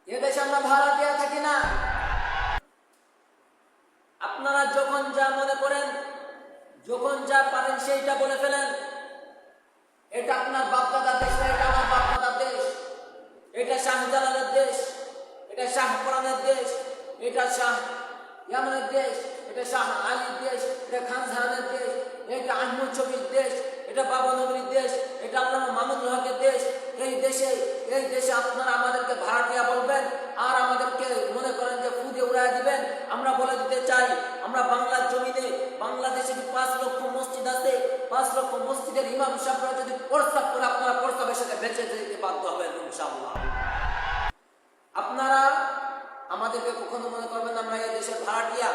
এদেশে আমরা ভাড়াটিয়া থাকি না। আপনারা যখন যা মনে করেন, যখন যা পারেন সেইটা বলে ফেলেন। এটা আপনার বাপদাদার দেশ না, এটা আমার বাপদাদার দেশ। এটা শাহজালালের দেশ, এটা শাহ পরানের দেশ, এটা শাহ ইয়ামানের দেশ, এটা শাহ আলীর দেশ, এটা খান জাহানের দেশ, এটা আহমদ শফির দেশ, এটা বাবা নবীর দেশ, এটা আল্লামা মামুনুল হকের দেশ। এই দেশে আপনারা আমাদেরকে ভাড়াটিয়া বলবেন আর আমাদেরকে মনে করেন যে ফুদে উড়াই দিবেন। আমরা বলে দিতে চাই, আমরা বাংলার জমিনে, বাংলাদেশে 5 লক্ষ মসজিদ আছে, 5 লক্ষ মসজিদের ইমাম সাহেবরা যদি প্রস্তাব করে, আপনারা প্রস্তাবের সাথে বেঁচে যেতে বাধ্য হবেন ইনশাআল্লাহ। আপনারা আমাদেরকে কখনো মনে করবেন আমরা এই দেশের ভাড়াটিয়া।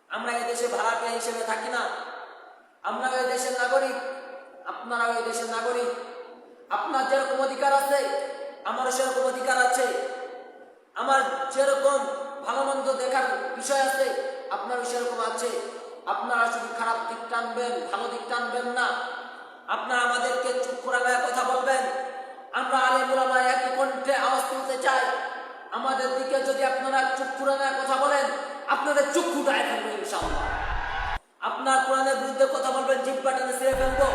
আমরা এই দেশে ভাড়াটিয়া হিসেবে থাকি না। আমরা এই দেশের নাগরিক, আপনারা এই দেশের নাগরিক। আপনার যেরকম অধিকার আছে আমারও সেরকম অধিকার আছে। আমার যেরকম ভালো মন্দ দেখার বিষয় আছে আপনারও সেরকম আছে। আপনারা শুধু খারাপ দিক টানবেন, ভালো দিক টানবেন না। আপনারা আমাদেরকে চুপ করানোর কথা বলবেন। আমরা আলেম ওলামা একই কণ্ঠে আওয়াজ তুলতে চাই। আমাদের দিকে যদি আপনারা চুপ করানোর কথা বলেন, আপনাদের চক্ষু গায়ে ফেলবেন ইনশাআল্লাহ। আপনার কোরআনের বিরুদ্ধে কথা বলবেন, জিহ্বা টেনে ছিঁড়ে ফেলবো।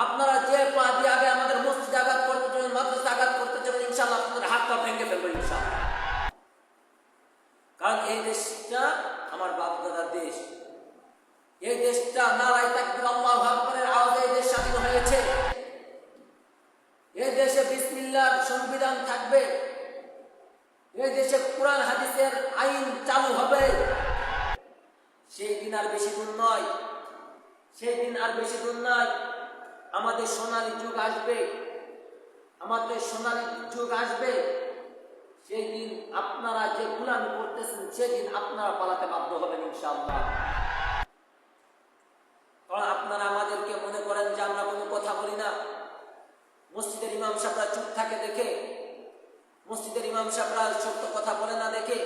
আপনারা যে পা দিয়ে আগে আমাদের মসজিদে আঘাত করতে চাবেন, মাদ্রাসা আঘাত করতে চাবেন, ইনশাআল্লাহ আপনাদের হাত পা ভেঙে ফেলবেন ইনশাআল্লাহ। কারণ এই দেশটা আমার বাপ দাদার দেশ। এই দেশটা নারায়ে তাকবীর আল্লাহু আকবারের আওয়াজে এই দেশ স্বাধীন হয়েছে। এই দেশে বিসমিল্লাহর সংবিধান থাকবে। এই দেশে কোরআন হাদিসের আইন চালু হবে। সেই দিন আর বেশি দূর নয়, সেই দিন আর বেশি দূর নয়। আমাদের সোনালী যুগ আসবে, আমাদের সোনালী যুগ আসবে। সেই দিন আপনারা যে গোলামি করতেছেন, সেদিন আপনারা পালাতে বাধ্য হবেন ইনশাআল্লাহ। কারণ আপনারা আমাদেরকে মনে করেন যে আমরা কোনো কথা বলি না। মসজিদের ইমাম সাহেবরা চুপ থাকে দেখে, মসজিদের ইমাম সাহেবরা সত্য কথা বলে না দেখে,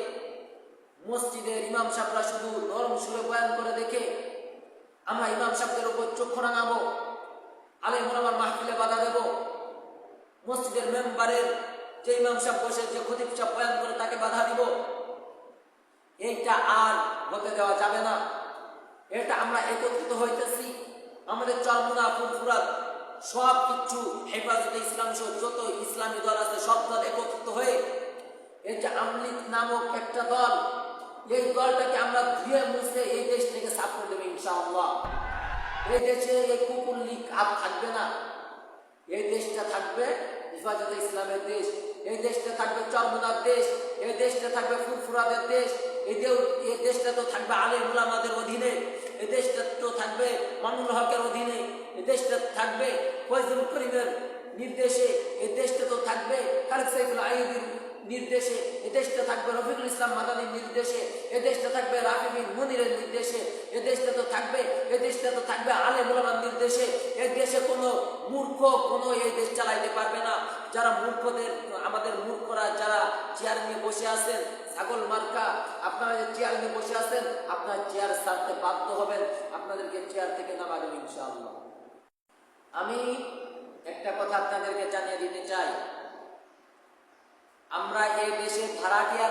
মসজিদের ইমাম সাহেবরা শুধু নরম সুরে বয়ান করে দেখে আমরা ইমাম সাহেবদের উপর চক্ষু রাঙাবো, আলেম ওলামার মাহফিলে বাধা দেব। মসজিদের মেম্বারের যে ইমাম সাহেব বসে, যে খতিব সাহেব বয়ান করে তাকে বাধা দিব। এইটা আর হতে দেওয়া যাবে না। এটা আমরা একত্রিত হইতেছি। আমাদের চরমুনা, ফুরফুরা সব কিছু, হেফাজতে ইসলাম সহ যত ইসলামী দল আছে সব দল একত্রিত হয়ে এই যে আমলিগ নামক একটা দল, এই দলটাকে আমরা ধুয়ে মুছে এই দেশ থেকে সাফ করে দেবো ইনশাআল্লাহ। এই দেশে এই কুকুর লীগ আর থাকবে না। এই দেশটা থাকবে হেফাজতে ইসলামের দেশ। এই দেশটা থাকবে চরমুনার দেশ। এই দেশটা থাকবে ফুরফুরাদের দেশ। এই দেশটা তো থাকবে আলেম ওলামাদের অধীনে। এই দেশটা তো থাকবে মামুনুল হকের অধীনে। এই দেশটা থাকবে ফয়জুল করিমের নির্দেশে। এই দেশটা তো থাকবে খালেদ সাইফুল আইয়ুবীর নির্দেশে। এই দেশটা থাকবে রফিকুল ইসলাম মাদানির নির্দেশে। এই দেশটা থাকবে রাফি বিন মুনিরের নির্দেশে। এই দেশটা তো থাকবে আলেম ওলামার নির্দেশে। এই দেশে কোনো মূর্খ কোনো এই দেশ চালাইতে পারবে না। যারা মূর্খদের, আমাদের মূর্খরা যারা চেয়ার নিয়ে বসে আছেন, ছাগল মার্কা, আপনারা যে চেয়ার নিয়ে বসে আছেন, আপনার চেয়ার ছাড়তে বাধ্য হবেন। আপনাদেরকে চেয়ার থেকে নামাবেন ইনশাআল্লাহ। আমি একটা কথা আপনাদেরকে জানিয়ে দিতে চাই, আমরা এই দেশে ভাড়াটিয়া